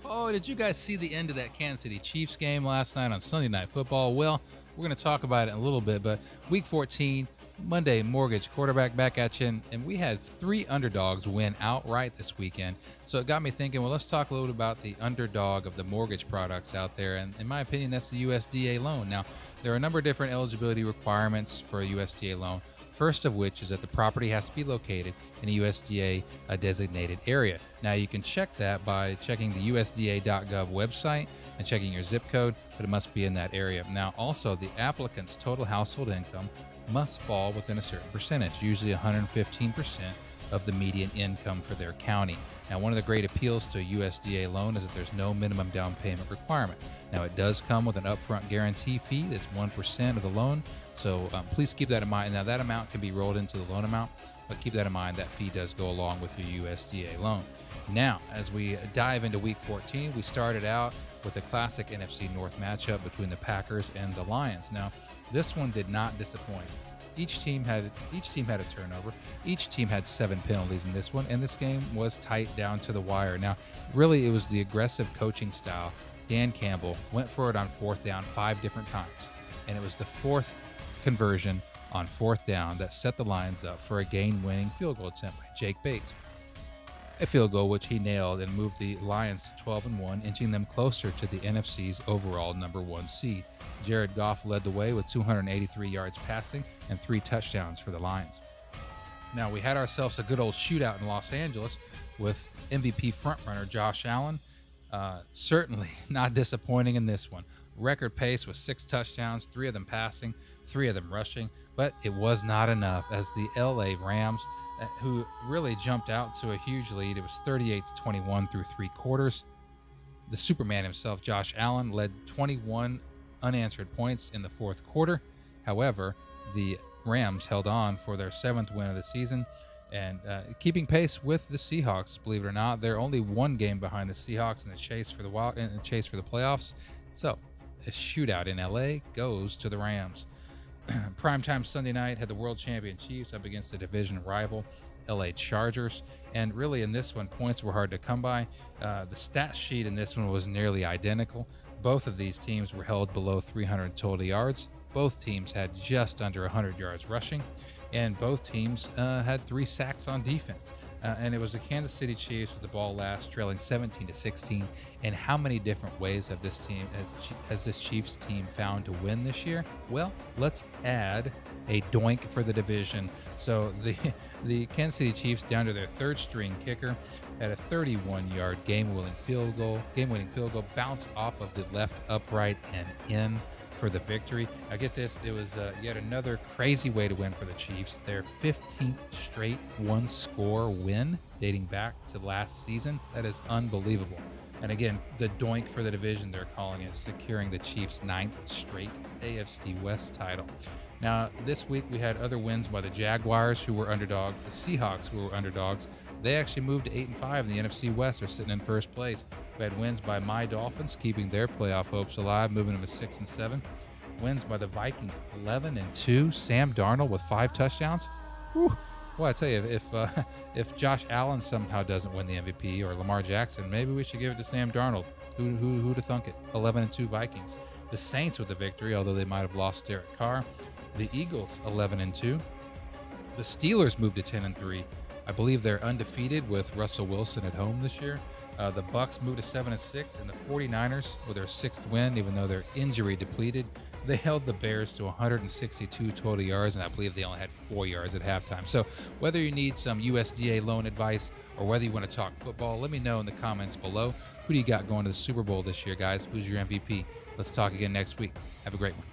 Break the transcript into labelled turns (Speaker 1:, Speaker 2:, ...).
Speaker 1: Oh, did you guys see the end of that Kansas City Chiefs game last night on Sunday Night Football? Well, we're going to talk about it in a little bit, but Week 14, Monday Mortgage quarterback back at you, and we had three underdogs win outright this weekend. So it got me thinking, well, let's talk a little bit about the underdog of the mortgage products out there. And in my opinion, that's the USDA loan. Now, there are a number of different eligibility requirements for a USDA loan. First of which is that the property has to be located in a USDA designated area. Now, you can check that by checking the USDA.gov website and checking your zip code, but it must be in that area. Now, also, the applicant's total household income must fall within a certain percentage, usually 115% of the median income for their county. Now, one of the great appeals to a USDA loan is that there's no minimum down payment requirement. Now, it does come with an upfront guarantee fee that's 1% of the loan, so please keep that in mind. Now, that amount can be rolled into the loan amount, but keep that in mind. That fee does go along with your USDA loan. Now, as we dive into Week 14, we started out with a classic NFC North matchup between the Packers and the Lions. Now, this one did not disappoint. Each team had a turnover. Each team had 7 penalties in this one, and this game was tight down to the wire. Now, really, it was the aggressive coaching style. Dan Campbell went for it on 4th down 5 different times, and it was the 4th conversion on 4th down that set the Lions up for a game-winning field goal attempt by Jake Bates. A field goal which he nailed and moved the Lions to 12-1, inching them closer to the NFC's overall number 1 seed. Jared Goff led the way with 283 yards passing and 3 touchdowns for the Lions. Now, we had ourselves a good old shootout in Los Angeles with MVP frontrunner Josh Allen. Certainly not disappointing in this one. Record pace with 6 touchdowns, 3 of them passing, 3 of them rushing, but it was not enough as the LA Rams, who really jumped out to a huge lead. It was 38-21 through 3 quarters. The Superman himself, Josh Allen, led 21 unanswered points in the 4th quarter. However, the Rams held on for their 7th win of the season and keeping pace with the Seahawks. Believe it or not, they're only 1 game behind the Seahawks in the chase for the playoffs. So, a shootout in LA goes to the Rams. Primetime Sunday night had the world champion Chiefs up against the division rival LA Chargers, and really in this one, points were hard to come by. The stat sheet in this one was nearly identical. Both of these teams were held below 300 total yards. Both teams had just under 100 yards rushing, and both teams had 3 sacks on defense. And it was the Kansas City Chiefs with the ball last, trailing 17-16. And how many different ways have has this Chiefs team found to win this year? Well, let's add a doink for the division. So the Kansas City Chiefs, down to their 3rd string kicker, had a 31-yard game-winning field goal, bounce off of the left upright and in for the victory. Now get this, it was yet another crazy way to win for the Chiefs. Their 15th straight 1-score win dating back to last season. That is unbelievable. And again, the doink for the division, they're calling it, securing the Chiefs' 9th straight AFC West title. Now, this week we had other wins by the Jaguars, who were underdogs, the Seahawks, who were underdogs. They actually moved to 8-5 in the NFC West. They're sitting in 1st place. We had wins by my Dolphins, keeping their playoff hopes alive, moving them to 6-7. Wins by the Vikings, 11-2. Sam Darnold with 5 touchdowns. Whew. Well, I tell you, if Josh Allen somehow doesn't win the MVP, or Lamar Jackson, maybe we should give it to Sam Darnold. Who'd have thunk it? 11-2 Vikings. The Saints with the victory, although they might have lost Derek Carr. The Eagles, 11-2. The Steelers moved to 10-3. I believe they're undefeated with Russell Wilson at home this year. The Bucks moved to 7-6, and the 49ers, with their 6th win, even though they're injury depleted, they held the Bears to 162 total yards, and I believe they only had 4 yards at halftime. So whether you need some USDA loan advice or whether you want to talk football, let me know in the comments below. Who do you got going to the Super Bowl this year, guys? Who's your MVP? Let's talk again next week. Have a great one.